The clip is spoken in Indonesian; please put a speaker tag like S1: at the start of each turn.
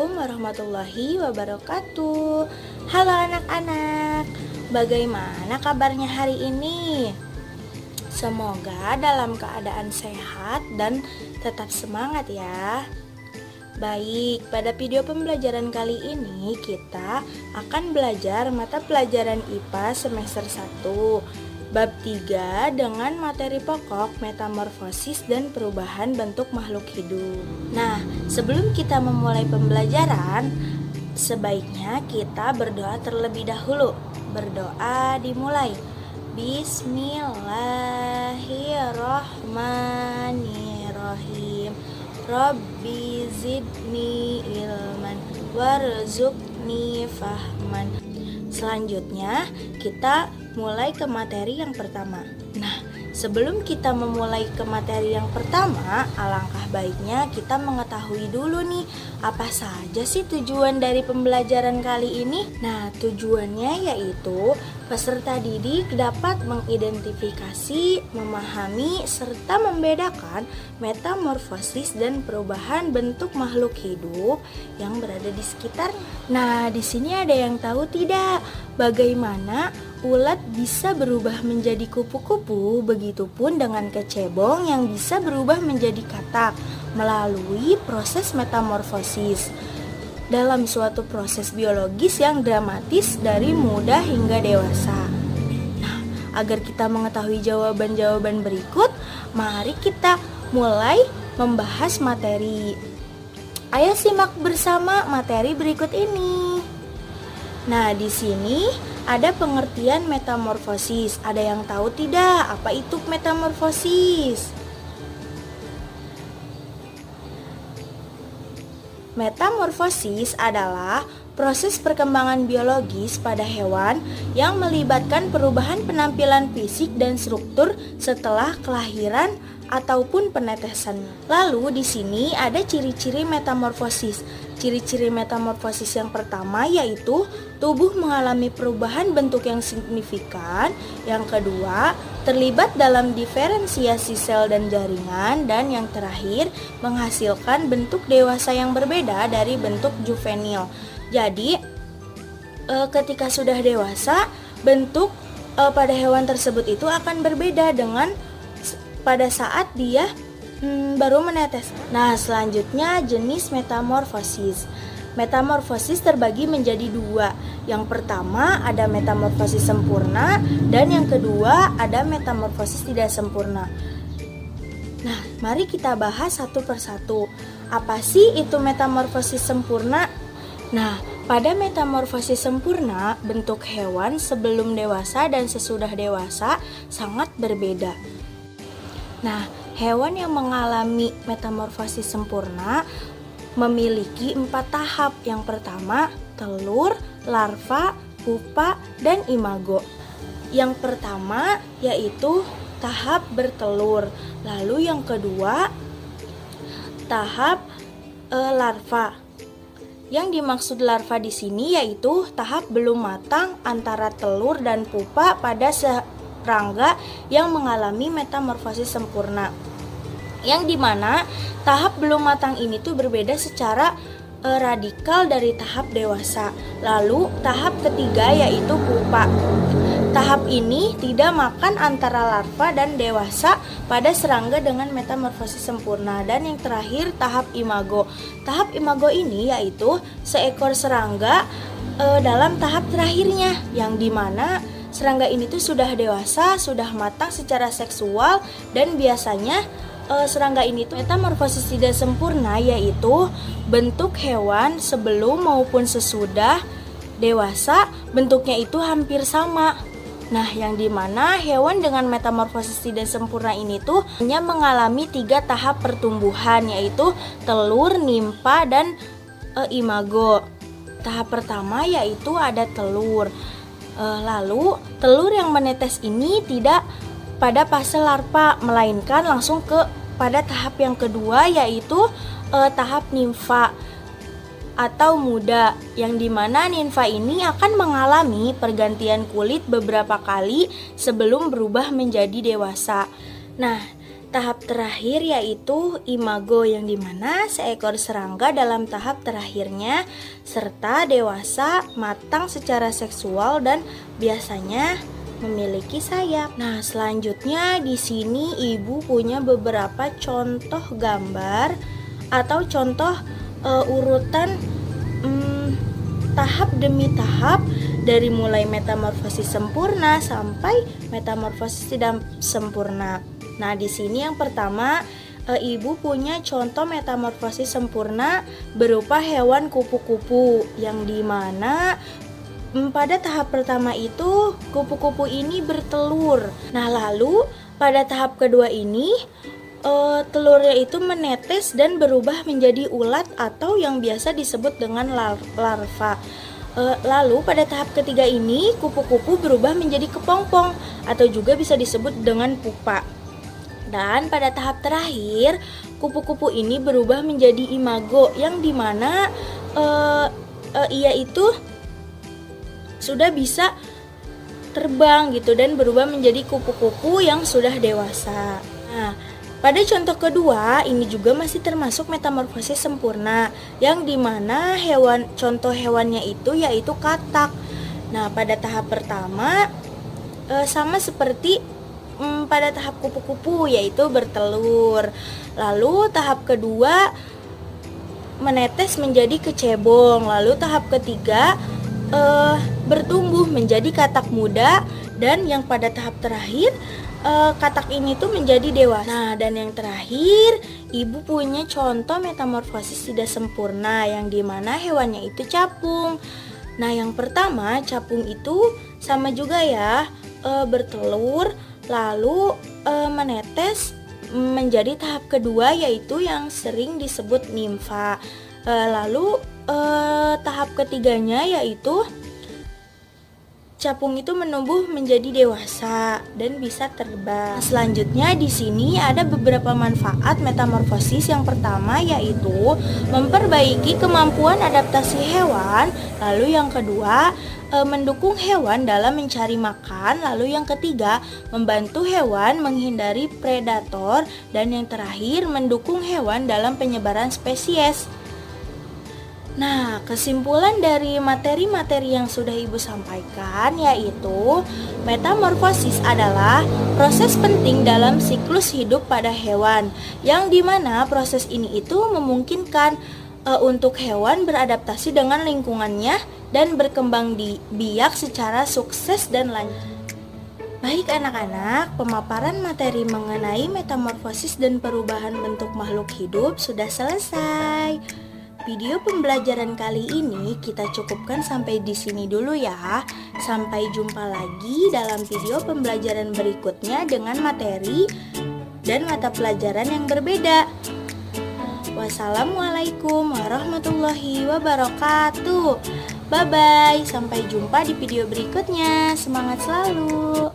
S1: Assalamualaikum warahmatullahi wabarakatuh. Halo anak-anak, bagaimana kabarnya hari ini? Semoga dalam keadaan sehat dan tetap semangat ya. Baik, pada video pembelajaran kali ini kita akan belajar mata pelajaran IPA semester 1 Bab 3 dengan materi pokok metamorfosis dan perubahan bentuk makhluk hidup. Nah, sebelum kita memulai pembelajaran, sebaiknya kita berdoa terlebih dahulu. Berdoa dimulai. Bismillahirrahmanirrahim. Rabbi zidni ilman warzuqni fahman. Selanjutnya, kita mulai ke materi yang pertama. Nah, sebelum kita memulai ke materi yang pertama, alangkah baiknya kita mengetahui dulu nih, apa saja sih tujuan dari pembelajaran kali ini? Nah, tujuannya yaitu peserta didik dapat mengidentifikasi, memahami, serta membedakan metamorfosis dan perubahan bentuk makhluk hidup yang berada di sekitarnya. Nah, di sini ada yang tahu tidak bagaimana ulat bisa berubah menjadi kupu-kupu, begitupun dengan kecebong yang bisa berubah menjadi katak melalui proses metamorfosis. Dalam suatu proses biologis yang dramatis dari muda hingga dewasa. Nah, agar kita mengetahui jawaban-jawaban berikut, mari kita mulai membahas materi. Ayo simak bersama materi berikut ini. Nah, di sini ada pengertian metamorfosis. Ada yang tahu tidak apa itu metamorfosis? Metamorfosis adalah proses perkembangan biologis pada hewan yang melibatkan perubahan penampilan fisik dan struktur setelah kelahiran ataupun penetesan. Lalu di sini ada ciri-ciri metamorfosis. Ciri-ciri metamorfosis yang pertama yaitu tubuh mengalami perubahan bentuk yang signifikan. Yang kedua, terlibat dalam diferensiasi sel dan jaringan. Dan yang terakhir, menghasilkan bentuk dewasa yang berbeda dari bentuk juvenil. Jadi, ketika sudah dewasa, bentuk pada hewan tersebut itu akan berbeda dengan pada saat dia baru menetes. Nah, selanjutnya jenis metamorfosis. Metamorfosis terbagi menjadi dua. Yang pertama ada metamorfosis sempurna dan yang kedua ada metamorfosis tidak sempurna. Nah, mari kita bahas satu persatu. Apa sih itu metamorfosis sempurna? Nah, pada metamorfosis sempurna, bentuk hewan sebelum dewasa dan sesudah dewasa sangat berbeda. Nah, hewan yang mengalami metamorfosis sempurna memiliki 4 tahap. Yang pertama, telur, larva, pupa, dan imago. Yang pertama yaitu tahap bertelur. Lalu yang kedua, tahap larva. Yang dimaksud larva di sini yaitu tahap belum matang antara telur dan pupa pada serangga yang mengalami metamorfosis sempurna. Yang dimana tahap belum matang ini tuh berbeda secara radikal dari tahap dewasa. Lalu tahap ketiga yaitu pupa. Tahap ini tidak makan antara larva dan dewasa pada serangga dengan metamorfosis sempurna. Dan yang terakhir tahap imago. Tahap imago ini yaitu seekor serangga dalam tahap terakhirnya, yang dimana serangga ini tuh sudah dewasa, sudah matang secara seksual, dan biasanya serangga ini tuh metamorfosis tidak sempurna, yaitu bentuk hewan sebelum maupun sesudah dewasa bentuknya itu hampir sama. Nah, yang dimana hewan dengan metamorfosis tidak sempurna ini tuh hanya mengalami 3 tahap pertumbuhan, yaitu telur, nimpa, dan imago. Tahap pertama yaitu ada telur. Lalu telur yang menetes ini tidak pada fase larva, melainkan langsung pada tahap yang kedua yaitu tahap nimfa atau muda, yang dimana nimfa ini akan mengalami pergantian kulit beberapa kali sebelum berubah menjadi dewasa. Nah, Tahap terakhir yaitu imago, yang dimana seekor serangga dalam tahap terakhirnya serta dewasa, matang secara seksual dan biasanya memiliki sayap. Nah, selanjutnya di sini ibu punya beberapa contoh gambar atau contoh urutan tahap demi tahap dari mulai metamorfosis sempurna sampai metamorfosis tidak sempurna. Nah, di sini yang pertama ibu punya contoh metamorfosis sempurna berupa hewan kupu-kupu, yang dimana pada tahap pertama itu kupu-kupu ini bertelur. Nah, lalu pada tahap kedua ini telurnya itu menetes dan berubah menjadi ulat atau yang biasa disebut dengan larva. Lalu pada tahap ketiga ini kupu-kupu berubah menjadi kepompong atau juga bisa disebut dengan pupa. Dan pada tahap terakhir kupu-kupu ini berubah menjadi imago, yang dimana ia itu sudah bisa terbang gitu dan berubah menjadi kupu-kupu yang sudah dewasa. Nah, pada contoh kedua ini juga masih termasuk metamorfosis sempurna, yang dimana contoh hewannya itu yaitu katak. Nah, pada tahap pertama sama seperti pada tahap kupu-kupu, yaitu bertelur. Lalu tahap kedua menetes menjadi kecebong. Lalu tahap ketiga bertumbuh menjadi katak muda, dan yang pada tahap terakhir katak ini tuh menjadi dewasa. Nah, dan yang terakhir ibu punya contoh metamorfosis tidak sempurna, yang dimana hewannya itu capung. Nah, yang pertama capung itu sama juga ya, bertelur lalu menetes menjadi tahap kedua, yaitu yang sering disebut nimfa. Lalu tahap ketiganya yaitu capung itu menumbuh menjadi dewasa dan bisa terbang. Selanjutnya di sini ada beberapa manfaat metamorfosis. Yang pertama yaitu memperbaiki kemampuan adaptasi hewan. Lalu yang kedua mendukung hewan dalam mencari makan. Lalu yang ketiga membantu hewan menghindari predator. Dan yang terakhir mendukung hewan dalam penyebaran spesies. Nah, kesimpulan dari materi-materi yang sudah ibu sampaikan yaitu metamorfosis adalah proses penting dalam siklus hidup pada hewan, yang dimana proses ini itu memungkinkan untuk hewan beradaptasi dengan lingkungannya dan berkembang biak secara sukses dan lanjut. Baik anak-anak, pemaparan materi mengenai metamorfosis dan perubahan bentuk makhluk hidup sudah selesai. Video pembelajaran kali ini kita cukupkan sampai di sini dulu ya. Sampai jumpa lagi dalam video pembelajaran berikutnya dengan materi dan mata pelajaran yang berbeda. Wassalamualaikum warahmatullahi wabarakatuh. Bye-bye, sampai jumpa di video berikutnya. Semangat selalu.